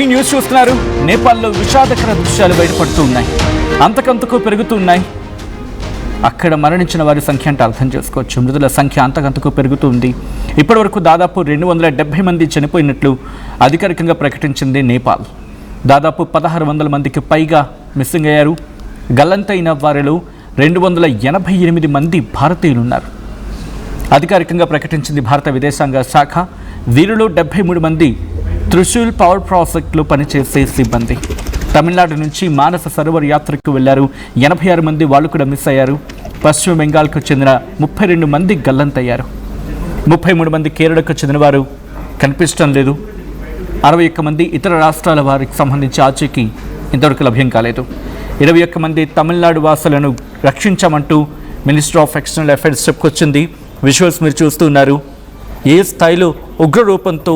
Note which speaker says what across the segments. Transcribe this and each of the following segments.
Speaker 1: Breaking news చూస్తున్నారు. నేపాల్లో విషాదకర దృశ్యాలు బయటపడుతూ ఉన్నాయి. అంతకంతకు పెరుగుతున్నాయి. అక్కడ మరణించిన వారి సంఖ్య అంటే అర్థం చేసుకోవచ్చు. మృతుల సంఖ్య అంతకంతకు పెరుగుతుంది. ఇప్పటి వరకు దాదాపు 270 మంది చనిపోయినట్లు అధికారికంగా ప్రకటించింది నేపాల్. దాదాపు 1600 మందికి పైగా మిస్సింగ్ అయ్యారు. గల్లంతైన వారిలో 288 మంది భారతీయులున్నారు. అధికారికంగా ప్రకటించింది భారత విదేశాంగ శాఖ. వీరిలో 73 మంది త్రిశూల్ పవర్ ప్రాజెక్టులో పనిచేసే సిబ్బంది. తమిళనాడు నుంచి మానస సరోవర్ యాత్రకు వెళ్లారు. 86 మంది వాళ్ళు కూడా మిస్ అయ్యారు. పశ్చిమ బెంగాల్కు చెందిన 32 మంది గల్లంతయ్యారు. 33 మంది కేరళకు చెందిన వారు కనిపించడం లేదు. 61 మంది ఇతర రాష్ట్రాల వారికి సంబంధించి ఆచూకీ ఇంతవరకు లభ్యం కాలేదు. 21 మంది తమిళనాడు వాసులను రక్షించామంటూ మినిస్ట్రీ ఆఫ్ ఎక్స్టర్నల్ అఫైర్స్ చెప్పుకొచ్చింది. విజువల్స్ మీరు చూస్తూ ఉన్నారు. ఏ స్థాయిలో ఉగ్ర రూపంతో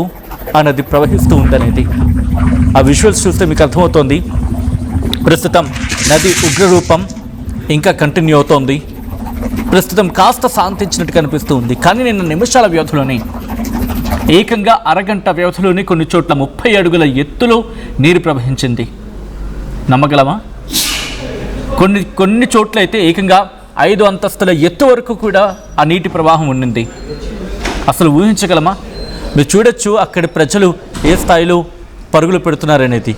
Speaker 1: ఆ నది ప్రవహిస్తూ ఉందనేది ఆ విజువల్స్ చూస్తే మీకు అర్థమవుతోంది. ప్రస్తుతం నది ఉగ్రరూపం ఇంకా కంటిన్యూ అవుతోంది. ప్రస్తుతం కాస్త శాంతించినట్టు కనిపిస్తూ ఉంది. కానీ నిన్న నిమిషాల వ్యవధిలోనే ఏకంగా అరగంట వ్యవధిలోనే కొన్ని చోట్ల 30 అడుగుల ఎత్తులో నీరు ప్రవహించింది. నమ్మగలమా? కొన్ని చోట్ల అయితే ఏకంగా 5 అంతస్తుల ఎత్తు వరకు కూడా ఆ నీటి ప్రవాహం ఉండింది. అసలు ఊహించగలమా? మీరు చూడొచ్చు అక్కడి ప్రజలు ఏ స్థాయిలో పరుగులు పెడుతున్నారనేది.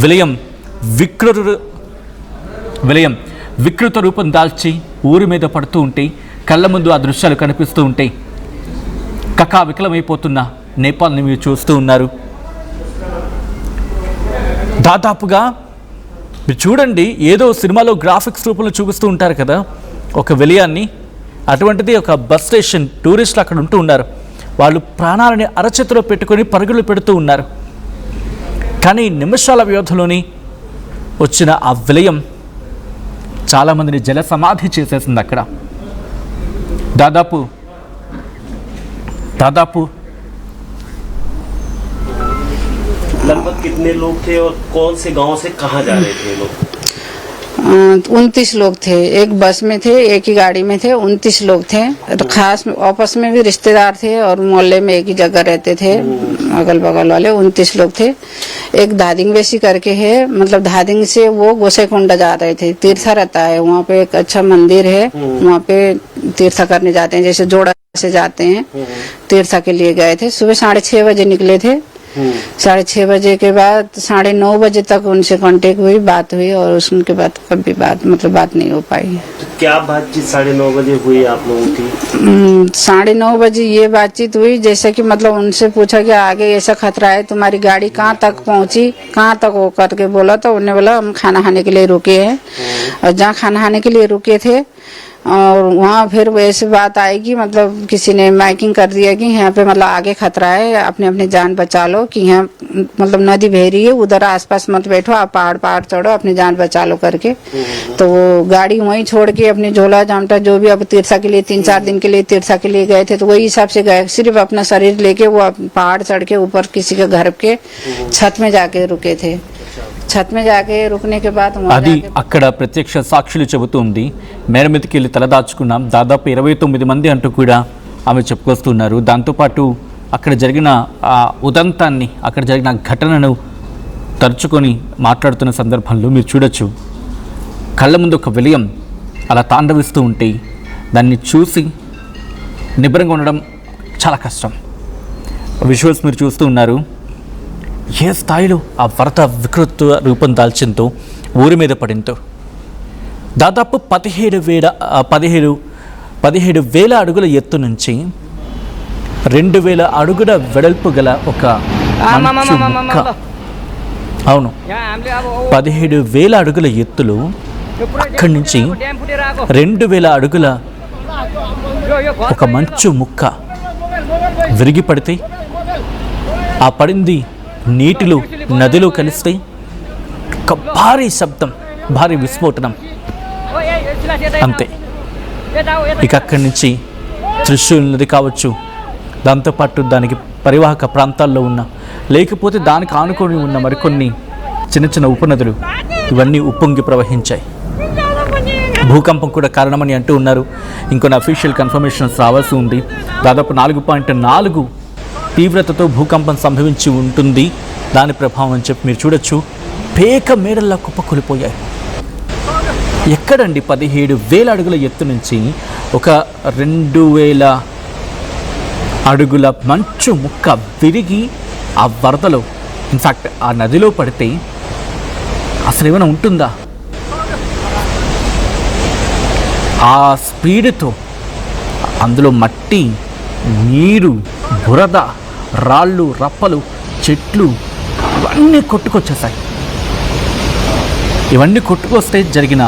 Speaker 1: విలయం వికృత రూపం దాల్చి ఊరి మీద పడుతూ ఉంటే కళ్ళ ముందు ఆ దృశ్యాలు కనిపిస్తూ ఉంటే కకావికలమైపోతున్న నేపాల్ని మీరు చూస్తూ ఉన్నారు. దాదాపుగా మీరు చూడండి, ఏదో సినిమాలో గ్రాఫిక్స్ రూపంలో చూపిస్తూ ఉంటారు కదా ఒక విలయాన్ని. అటువంటిది ఒక బస్ స్టేషన్, టూరిస్టులు అక్కడ ఉంటూ ఉన్నారు. వాళ్ళు ప్రాణాలని అరచేతిలో పెట్టుకొని పరుగులు పెడుతూ ఉన్నారు. కానీ నిమిషాల వ్యవధిలోని వచ్చిన ఆ విలయం చాలామందిని జల సమాధి చేసేసింది. అక్కడ దాదాపు
Speaker 2: लगभग कितने लोग थे और कौन से गांव से कहाँ जा रहे थे लोग?
Speaker 3: 29 लोग थे. एक बस में थे, एक ही गाड़ी में थे. 29 लोग थे. तो खास आपस में भी रिश्तेदार थे और मोहल्ले में एक ही जगह रहते थे. अगल बगल वाले 29 लोग थे. एक धादिंग बेसी करके है, मतलब धादिंग से वो गोसाईकुंडा जा रहे थे. तीर्था रहता है वहाँ पे, एक अच्छा मंदिर है. वहाँ पे तीर्था करने जाते हैं, जैसे जोड़ा से जाते हैं. तीर्था के लिए गए थे. सुबह 6:30 बजे निकले थे. 6:30 बजे के बाद 9:30 बजे तक उनसे कांटेक्ट हुई, बात हुई और उसके बाद कभी बात नहीं हो पाई.
Speaker 2: तो क्या बातचीत 9:30 बजे हुई आप लोगों की?
Speaker 3: 9:30 बजे ये बातचीत हुई, जैसे कि मतलब उनसे पूछा कि आगे ऐसा खतरा है, तुम्हारी गाड़ी कहाँ तक पहुँची, कहाँ तक वो करके बोला. तो उन्होंने बोला हम खाना खाने के लिए रुके हैं. और जहाँ खाना खाने के लिए रुके थे और वहाँ फिर वैसे बात आएगी, मतलब किसी ने माइकिंग कर दिया कि यहाँ पे मतलब आगे खतरा है, अपने जान बचा लो, कि यहाँ मतलब नदी बह रही है, उधर आसपास मत बैठो, आप पहाड़ चढ़ो, अपनी जान बचा लो करके. तो वो गाड़ी वहीं छोड़ के अपने झोला जामटा जो भी अब तीर्था के लिए 3-4 दिन के लिए तीर्था के लिए गए थे, तो वही हिसाब से गए. सिर्फ अपना शरीर लेके वो पहाड़ चढ़ के ऊपर किसी के घर के छत में जाके रुके थे. छत में जाके रुकने के बाद
Speaker 1: అది అక్కడ ప్రత్యక్ష సాక్షులు చెబుతుంది. మేరమితికి వెళ్ళి తలదాచుకున్నాం. దాదాపు 29 మంది అంటూ కూడా ఆమె చెప్పుకొస్తున్నారు. దాంతోపాటు అక్కడ జరిగిన ఉదంతాన్ని, అక్కడ జరిగిన ఘటనను తరుచుకొని మాట్లాడుతున్న సందర్భంలో మీరు చూడొచ్చు కళ్ళ ముందు ఒక విలయం అలా తాండవిస్తూ ఉంటే దాన్ని చూసి నిబ్బరంగా ఉండడం చాలా కష్టం. విజువల్స్ మీరు చూస్తూ ఉన్నారు. ఏ స్థాయిలో ఆ వరద వికృత రూపం దాల్చిందో, ఊరి మీద పడిందో. దాదాపు 17,000 అడుగుల ఎత్తు నుంచి 2,000 అడుగుల వెడల్పు గల ఒక మంచు ముక్క. అవును, 17,000 అడుగుల ఎత్తులో అక్కడి నుంచి 2,000 అడుగుల ఒక మంచు ముక్క విరిగి పడితే ఆ పడింది నీటిలో, నదిలో కలిస్తే ఒక భారీ శబ్దం, భారీ విస్ఫోటనం. అంతే. ఇక అక్కడి నుంచి త్రిశూల్ నది కావచ్చు, దాంతోపాటు దానికి పరివాహక ప్రాంతాల్లో ఉన్న, లేకపోతే దానికి ఆనుకొని ఉన్న మరికొన్ని చిన్న చిన్న ఉపనదులు ఇవన్నీ ఉప్పొంగి ప్రవహించాయి. భూకంపం కూడా కారణమని అంటూ ఉన్నారు. ఇంకొన్ని అఫీషియల్ కన్ఫర్మేషన్స్ రావాల్సి ఉంది. దాదాపు 4.4 తీవ్రతతో భూకంపం సంభవించి ఉంటుంది. దాని ప్రభావం అని చెప్పి మీరు చూడొచ్చు. పేక మేడల్లా కుప్పకూలిపోయాయి. ఎక్కడండి 17,000 అడుగుల ఎత్తు నుంచి ఒక 2,000 అడుగుల మంచు ముక్క విరిగి ఆ వరదలో, ఇన్ఫ్యాక్ట్ ఆ నదిలో పడితే అసలు ఏమైనా ఉంటుందా? ఆ స్పీడ్తో అందులో మట్టి, నీరు, బురద, రాళ్ళు, రప్పలు, చెట్లు ఇవన్నీ కొట్టుకొచ్చేసాయి. ఇవన్నీ కొట్టుకొస్తే జరిగిన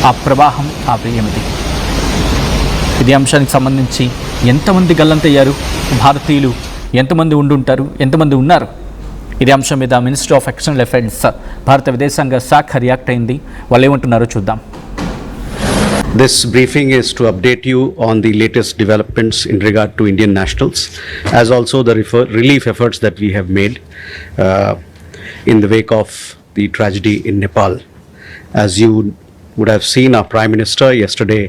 Speaker 1: ఆ ప్రవాహం, ఆ వ్యయమిది. ఇదే అంశానికి సంబంధించి ఎంతమంది గల్లంతయ్యారు, భారతీయులు ఎంతమంది ఉండుంటారు, ఎంతమంది ఉన్నారు? ఇదే అంశం మీద మినిస్ట్రీ ఆఫ్ ఎక్స్టర్నల్ అఫైర్స్ భారత విదేశాంగ శాఖ రియాక్ట్ అయింది. వాళ్ళు ఏమంటున్నారో చూద్దాం.
Speaker 4: This briefing is to update you on the latest developments in regard to Indian nationals, as also the relief efforts that we have made in the wake of the tragedy in Nepal. As you would have seen, our Prime Minister yesterday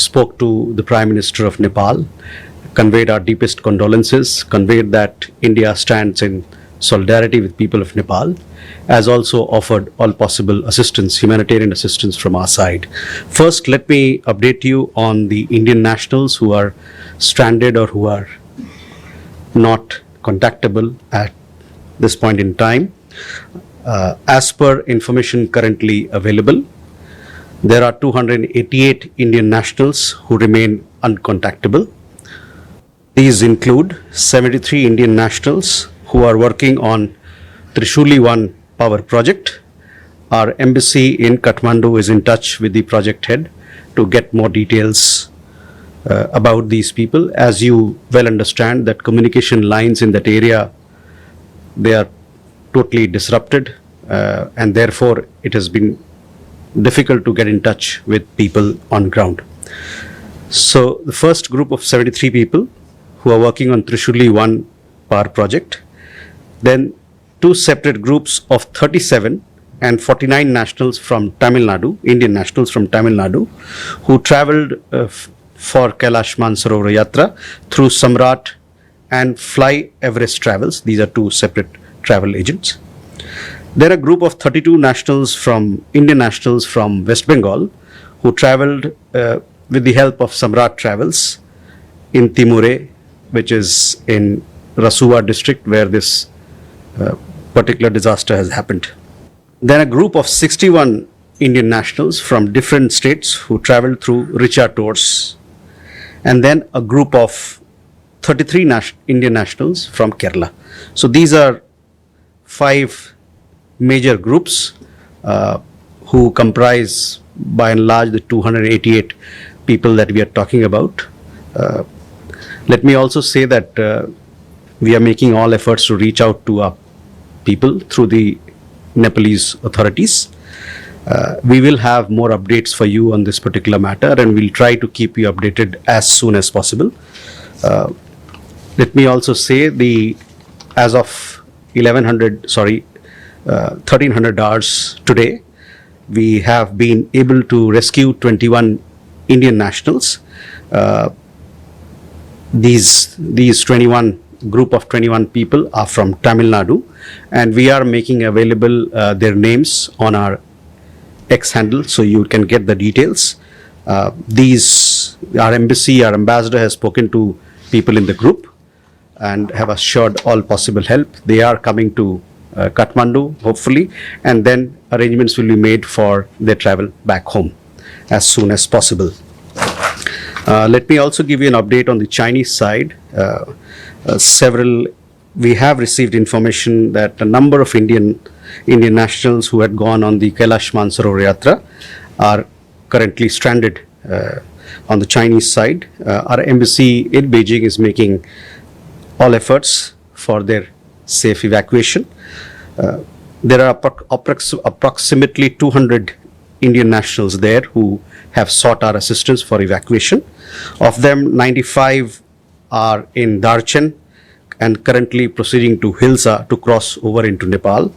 Speaker 4: spoke to the Prime Minister of Nepal, conveyed our deepest condolences, conveyed that India stands in solidarity with people of Nepal, as also offered all possible assistance, humanitarian assistance from our side. First, let me update you on the Indian nationals who are stranded or who are not contactable at this point in time. As per information currently available, there are 288 Indian nationals who remain uncontactable. These include 73 Indian nationals who are working on Trishuli 1 power project. Our embassy in Kathmandu is in touch with the project head to get more details about these people. As you well understand, that communication lines in that area, they are totally disrupted, and therefore it has been difficult to get in touch with people on ground. So the first group of 73 people who are working on Trishuli 1 power project, then two separate groups of 37 and 49 nationals from Tamil Nadu, Indian nationals from Tamil Nadu, who travelled for Kailash Mansarovar Yatra through Samrat and Fly Everest Travels. These are two separate travel agents. There are a group of 32 nationals from Indian nationals from West Bengal who travelled with the help of Samrat Travels in Timure, which is in Rasua district, where this particular disaster has happened. Then a group of 61 Indian nationals from different states who travelled through Richa tours, and then a group of 33 Indian nationals from Kerala. So these are 5 major groups who comprise by and large the 288 people that we are talking about. Let me also say that we are making all efforts to reach out to our people through the Nepalese authorities. We will have more updates for you on this particular matter, and we'll try to keep you updated as soon as possible. Let me also say, as of 1300 hours today, we have been able to rescue 21 Indian nationals. These 21 group of 21 people are from Tamil Nadu, and we are making available their names on our X handle, so you can get the details. Our embassy, our ambassador has spoken to people in the group and have assured all possible help. They are coming to Kathmandu, hopefully, and then arrangements will be made for their travel back home as soon as possible. Let me also give you an update on the Chinese side. We have received information that a number of Indian nationals who had gone on the Kailash Mansarovar Yatra are currently stranded on the Chinese side. Our embassy in Beijing is making all efforts for their safe evacuation. There are approximately 200 Indian nationals there who have sought our assistance for evacuation. Of them, 95 are in Darchen and currently proceeding to Hilsa to cross over into Nepal.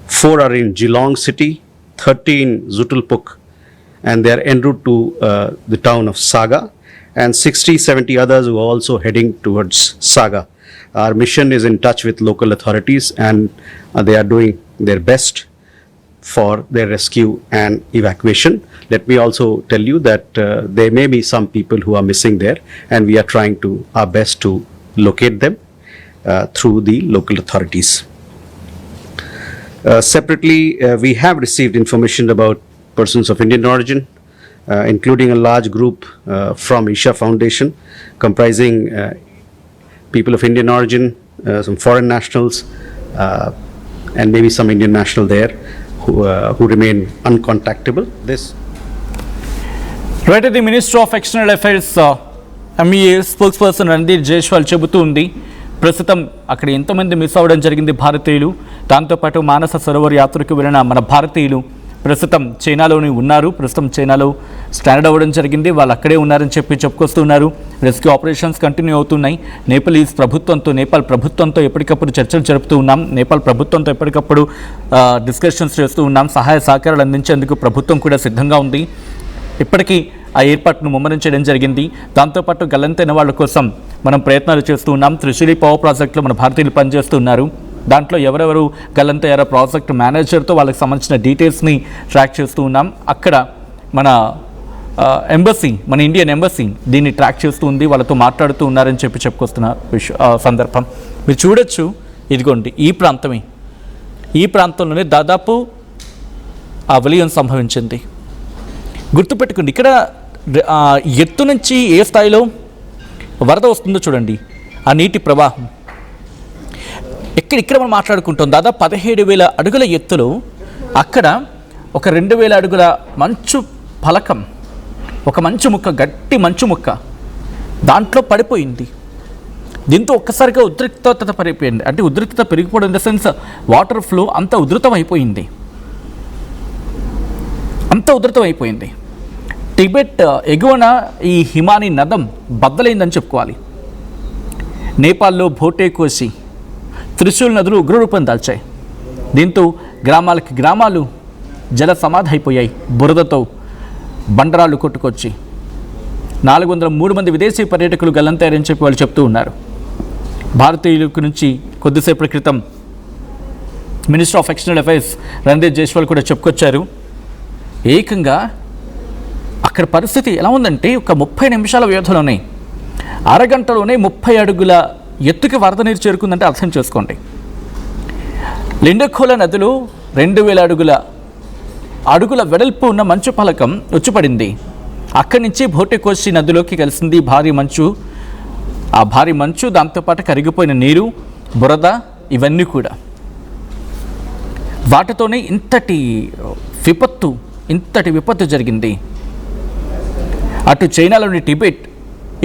Speaker 4: 4 are in Geelong city, 30 in Zutulpuk, and they are en route to the town of Saga, and 60-70 others who are also heading towards Saga. Our mission is in touch with local authorities, and they are doing their best for their rescue and evacuation. Let me also tell you that there may be some people who are missing there, and we are trying our best to locate them through the local authorities. Separately, we have received information about persons of Indian origin, including a large group from Isha Foundation, comprising people of Indian origin, some foreign nationals, and maybe some Indian national there who remain uncontactable.
Speaker 1: Right, the minister of external affairs MEA spokesperson Randhir Jaiswal చెబుతూ ఉంది, ప్రస్తుతం అక్కడ ఎంతోమంది miss అవ్వడం జరిగింది భారతీయులు. దాంతోపాటు మానస సరోవర్ యాత్రకు వెళ్ళిన మన భారతీయులు ప్రస్తుతం చైనాలోని ఉన్నారు. ప్రస్తుతం చైనాలో స్టాండ్ అవ్వడం జరిగింది. వాళ్ళు అక్కడే ఉన్నారని చెప్పుకొస్తున్నారు. రెస్క్యూ ఆపరేషన్స్ కంటిన్యూ అవుతున్నాయి. నేపాల్ ప్రభుత్వంతో ఎప్పటికప్పుడు చర్చలు జరుపుతూ ఉన్నాం. నేపాల్ ప్రభుత్వంతో ఎప్పటికప్పుడు డిస్కషన్స్ చేస్తూ ఉన్నాం. సహాయ సహకారాలు అందించేందుకు ప్రభుత్వం కూడా సిద్ధంగా ఉంది. ఇప్పటికీ ఆ ఏర్పాటును ముమ్మరం చేయడం జరిగింది. దాంతోపాటు గల్లంతైన వాళ్ళ కోసం మనం ప్రయత్నాలు చేస్తూ ఉన్నాం. త్రిశూలి పవర్ ప్రాజెక్టులో మన భారతీయులు పనిచేస్తున్నారు. దాంట్లో ఎవరెవరు గల్లంతయ్యారో ప్రాజెక్ట్ మేనేజర్తో వాళ్ళకి సంబంధించిన డీటెయిల్స్ని ట్రాక్ చేస్తూ ఉన్నాం. అక్కడ మన మన ఇండియన్ ఎంబసీ దీన్ని ట్రాక్ చేస్తూ ఉంది, వాళ్ళతో మాట్లాడుతూ ఉన్నారని చెప్పుకొస్తున్న సందర్భం మీరు చూడొచ్చు. ఇదిగోండి ఈ ప్రాంతంలోనే దాదాపు ఆ విలయం సంభవించింది. గుర్తుపెట్టుకోండి, ఇక్కడ ఎత్తు నుంచి ఏ స్థాయిలో వరద వస్తుందో చూడండి. ఆ నీటి ప్రవాహం ఇక్కడ మనం మాట్లాడుకుంటాం. దాదాపు 17,000 అడుగుల ఎత్తులో అక్కడ ఒక 2,000 అడుగుల మంచు ఫలకం, ఒక మంచు ముక్క, గట్టి మంచు ముక్క దాంట్లో పడిపోయింది. దీంతో ఒక్కసారిగా ఉద్రిక్తత పడిపోయింది. అంటే ఉద్రిక్తత పెరిగిపోవడం in the sense water flow అంత ఉధృతమైపోయింది. టిబెట్ ఎగువన ఈ హిమానీ నదం బద్దలైందని చెప్పుకోవాలి. నేపాల్లో భోటే కోసి త్రిశూల్ నదులు ఉగ్రరూపం దాల్చాయి. దీంతో గ్రామాలు జల సమాధి అయిపోయాయి. బురదతో బండరాళ్ళు కొట్టుకొచ్చి 403 మంది విదేశీ పర్యాటకులు గల్లంతయ్యారని చెప్పి వాళ్ళు చెప్తూ ఉన్నారు. భారతీయుల నుంచి కొద్దిసేపటి క్రితం minister of external affairs Randhir Jaiswal కూడా చెప్పుకొచ్చారు. ఏకంగా అక్కడ పరిస్థితి ఎలా ఉందంటే ఒక 30 నిమిషాల వ్యవధిలోనే అరగంటలోనే 30 అడుగుల ఎత్తుకి వరద నీరు చేరుకుందంటే అర్థం చేసుకోండి. లిండఖోలా నదిలో 2,000 అడుగుల వెడల్పు ఉన్న మంచు ఫలకం వచ్చిపడింది. అక్కడి నుంచి భోటెకోసి నదిలోకి కలిసింది భారీ మంచు. దాంతోపాటు కరిగిపోయిన నీరు, బురద, ఇవన్నీ కూడా వాటితోనే ఇంతటి విపత్తు జరిగింది. అటు చైనాలోని టిబెట్,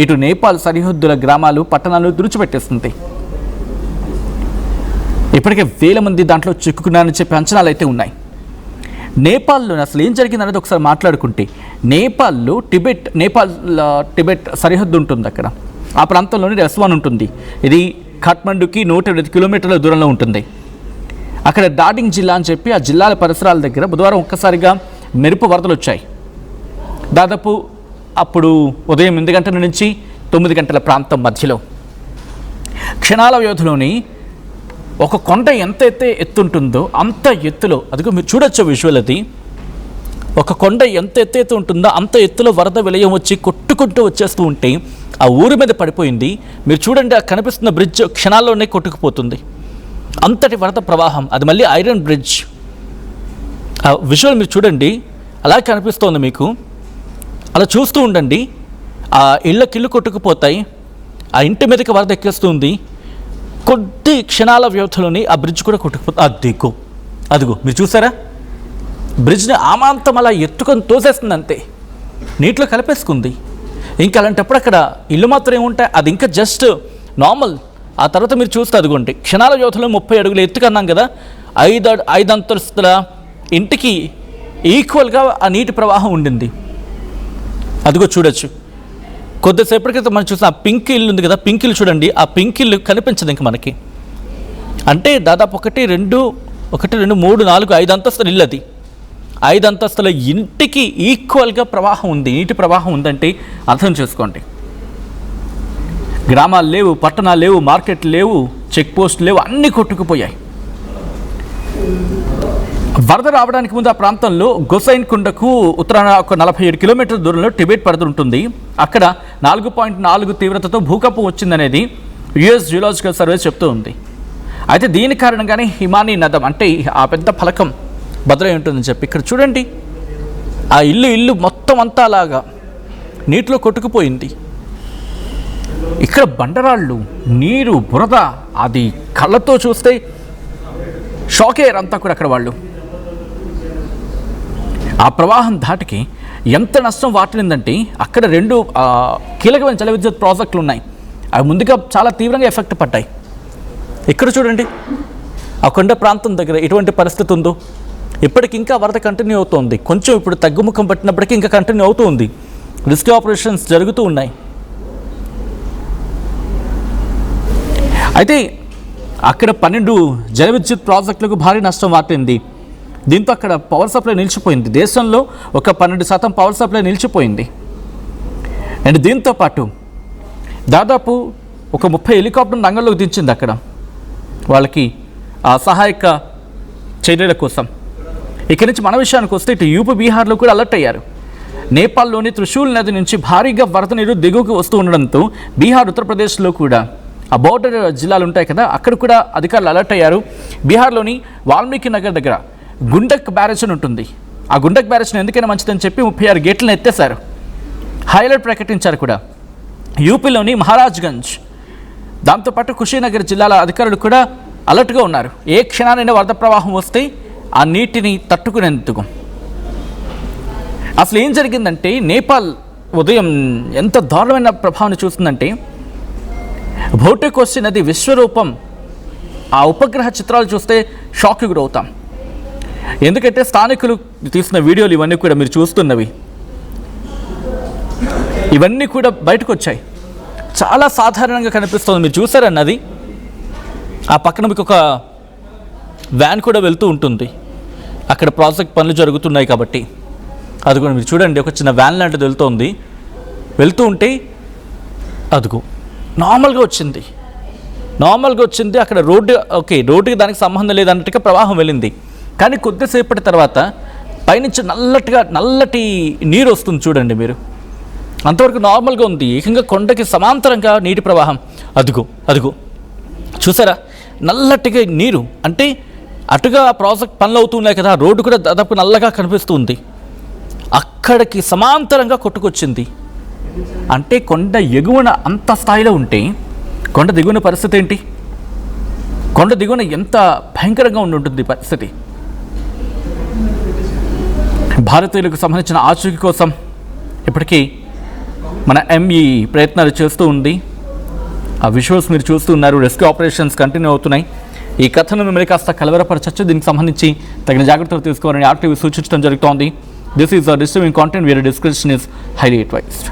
Speaker 1: ఇటు నేపాల్ సరిహద్దుల గ్రామాలు, పట్టణాలు తుడిచిపెట్టేస్తుంది. ఇప్పటికే 1000 మంది దాంట్లో చిక్కుకున్నారని చెప్పి అంచనాలు అయితే ఉన్నాయి. నేపాల్లో అసలు ఏం జరిగిందనేది ఒకసారి మాట్లాడుకుంటే, నేపాల్లో టిబెట్ సరిహద్దు ఉంటుంది. అక్కడ ఆ ప్రాంతంలోని రెస్వాన్ ఉంటుంది. ఇది ఖాట్మండుకి 150 కిలోమీటర్ల దూరంలో ఉంటుంది. అక్కడ డార్జిలింగ్ జిల్లా అని చెప్పి ఆ జిల్లాల పరిసరాల దగ్గర బుధవారం ఒక్కసారిగా మెరుపు వరదలు వచ్చాయి. దాదాపు అప్పుడు ఉదయం 8 గంటల నుంచి 9 గంటల ప్రాంతం మధ్యలో క్షణాల వ్యవధిలోని ఒక కొండ ఎంత ఎత్తుంటుందో అంత ఎత్తులో, అదిగో మీరు చూడొచ్చు విజువల్, అది ఒక కొండ ఎంత ఎత్తు ఉంటుందో అంత ఎత్తులో వరద విలయం వచ్చి కొట్టుకుంటూ వచ్చేస్తూ ఉంటే ఆ ఊరి మీద పడిపోయింది. మీరు చూడండి, ఆ కనిపిస్తున్న బ్రిడ్జ్ క్షణాల్లోనే కొట్టుకుపోతుంది. అంతటి వరద ప్రవాహం. అది మళ్ళీ ఐరన్ బ్రిడ్జ్. ఆ విజువల్ మీరు చూడండి, అలా కనిపిస్తోంది మీకు. అలా చూస్తూ ఉండండి. ఆ ఇళ్ళకిళ్ళు కొట్టుకుపోతాయి. ఆ ఇంటి మీదకి వరద ఎక్కేస్తుంది. కొద్ది క్షణాల వ్యవధిలోని ఆ బ్రిడ్జ్ కూడా కొట్టుకుపోతుంది. అదిగో మీరు చూసారా, బ్రిడ్జ్ని ఆమాంతం అలా ఎత్తుకొని తోసేస్తుంది, అంతే నీటిలో కలిపేసుకుంది. ఇంకా అలాంటప్పుడు అక్కడ ఇల్లు మాత్రం ఏముంటాయి, అది ఇంకా జస్ట్ నార్మల్. ఆ తర్వాత మీరు చూస్తే అదిగోండి క్షణాల వ్యవధిలో 30 అడుగులు ఎత్తుకన్నాం కదా, 5 అంతస్తుల ఇంటికి ఈక్వల్గా ఆ నీటి ప్రవాహం ఉండింది. అదిగో చూడొచ్చు. కొద్దిసేపటి క్రితం మనం చూసిన ఆ పింక్ ఇల్లు ఉంది కదా, పింక్ ఇల్లు చూడండి, ఆ పింక్ ఇల్లు కనిపించదు ఇంక మనకి. అంటే దాదాపు 1, 2, 3, 4, 5 అంతస్తుల ఇల్లు. అది 5 అంతస్తుల ఇంటికి ఈక్వల్గా ప్రవాహం ఉంది, నీటి ప్రవాహం ఉందంటే అర్థం చేసుకోండి. గ్రామాలు లేవు, పట్టణాలు లేవు, మార్కెట్లు లేవు, చెక్ పోస్టులు లేవు, అన్నీ కొట్టుకుపోయాయి. వరద రావడానికి ముందు ఆ ప్రాంతంలో గొసైన్ కుండకు ఉత్తరాన ఒక 47 కిలోమీటర్ల దూరంలో టిబెట్ పరిధి ఉంటుంది. అక్కడ 4.4 తీవ్రతతో భూకంపం వచ్చిందనేది యుఎస్ జియోలాజికల్ సర్వే చెప్తూ ఉంది. అయితే దీని కారణంగానే హిమానీ నదం అంటే ఆ పెద్ద ఫలకం బదులై ఉంటుందని చెప్పి ఇక్కడ చూడండి, ఆ ఇల్లు మొత్తం అంతా అలాగా నీటిలో కొట్టుకుపోయింది. ఇక్కడ బండరాళ్ళు, నీరు, బురద, అది కళ్ళతో చూస్తే షాక్ అయ్యారు అంతా కూడా అక్కడ వాళ్ళు. ఆ ప్రవాహం ధాటికి ఎంత నష్టం వాటిల్లిందంటే అక్కడ 2 కీలకమైన జల విద్యుత్ ప్రాజెక్టులు ఉన్నాయి. అవి ముందుగా చాలా తీవ్రంగా ఎఫెక్ట్ పడ్డాయి. ఇక్కడ చూడండి, ఆ కొండ ప్రాంతం దగ్గర ఎటువంటి పరిస్థితి ఉందో. ఇప్పటికి ఇంకా వరద కంటిన్యూ అవుతోంది. కొంచెం ఇప్పుడు తగ్గుముఖం పట్టినప్పటికీ ఇంకా కంటిన్యూ అవుతూ ఉంది. రెస్క్యూ ఆపరేషన్స్ జరుగుతూ ఉన్నాయి. అయితే అక్కడ 12 జల విద్యుత్ ప్రాజెక్టులకు భారీ నష్టం వాటింది. దీంతో అక్కడ పవర్ సప్లై నిలిచిపోయింది. దేశంలో ఒక 12% పవర్ సప్లై నిలిచిపోయింది. అండ్ దీంతో పాటు దాదాపు ఒక 30 హెలికాప్టర్లు రంగంలోకి దించింది అక్కడ వాళ్ళకి ఆ సహాయక చర్యల కోసం. ఇక్కడి నుంచి మన విషయానికి వస్తే ఇటు యూపీ, బీహార్లో కూడా అలర్ట్ అయ్యారు. నేపాల్లోని త్రిశూల్ నది నుంచి భారీగా వరద నీరు దిగువకు వస్తూ ఉండడంతో బీహార్, ఉత్తరప్రదేశ్లో కూడా ఆ బోర్డర్ జిల్లాలు ఉంటాయి కదా, అక్కడ కూడా అధికారులు అలర్ట్ అయ్యారు. బీహార్లోని వాల్మీకి నగర్ దగ్గర గుండక్ బ్యారేజ్ అని ఉంటుంది. ఆ గుండక్ బ్యారేజ్ను ఎందుకైనా మంచిదని చెప్పి 36 గేట్లను ఎత్తేశారు. హైలైట్ ప్రకటించారు కూడా. యూపీలోని మహారాజ్గంజ్, దాంతోపాటు కుషీనగర్ జిల్లాల అధికారులు కూడా అలర్ట్గా ఉన్నారు. ఏ క్షణానైనా వరద ప్రవాహం వస్తే ఆ నీటిని తట్టుకునేందుకు. అసలు ఏం జరిగిందంటే నేపాల్ ఉదయం ఎంత దారుణమైన ప్రభావాన్ని చూస్తుందంటే, భౌటకోసి నది విశ్వరూపం ఆ ఉపగ్రహ చిత్రాలు చూస్తే షాక్కి గురవుతాం. ఎందుకంటే స్థానికులు తీసిన వీడియోలు ఇవన్నీ కూడా మీరు చూస్తున్నవి, ఇవన్నీ కూడా బయటకు వచ్చాయి. చాలా సాధారణంగా కనిపిస్తుంది. మీరు చూసారన్నది ఆ పక్కన మీకు ఒక వ్యాన్ కూడా వెళ్తూ ఉంటుంది. అక్కడ ప్రాజెక్ట్ పనులు జరుగుతున్నాయి కాబట్టి అది కూడా మీరు చూడండి, ఒక చిన్న వ్యాన్ లాంటిది వెళ్తూ ఉంటే అదుగు నార్మల్గా వచ్చింది. అక్కడ రోడ్డుకి దానికి సంబంధం లేదన్నట్టుగా ప్రవాహం వెళ్ళింది. కానీ కొద్దిసేపటి తర్వాత పైనుంచి నల్లటి నీరు వస్తుంది చూడండి మీరు. అంతవరకు నార్మల్గా ఉంది. ఏకంగా కొండకి సమాంతరంగా నీటి ప్రవాహం. అదుగు చూసారా, నల్లటిగా నీరు. అంటే అటుగా ప్రాజెక్ట్ పనులు అవుతున్నాయి కదా, రోడ్డు కూడా దాదాపు నల్లగా కనిపిస్తుంది. అక్కడికి సమాంతరంగా కొట్టుకొచ్చింది. అంటే కొండ ఎగువన అంత స్థాయిలో ఉంటే కొండ దిగువన పరిస్థితి ఏంటి? కొండ దిగువన ఎంత భయంకరంగా ఉంటుంది పరిస్థితి. భారతీయులకు సంబంధించిన ఆచూకీ కోసం ఇప్పటికీ మన ఎంఈ ప్రయత్నాలు చేస్తూ ఉంది. ఆ విజువల్స్ మీరు చూస్తున్నారు. రెస్క్యూ ఆపరేషన్స్ కంటిన్యూ అవుతున్నాయి. ఈ కథను మిమ్మల్ని కాస్త కలవరపరచచ్చు. దీనికి సంబంధించి తగిన జాగ్రత్తలు తీసుకోవాలని ఆర్టీవీ సూచించడం జరుగుతోంది. This is the disturbing content where description is highly advised.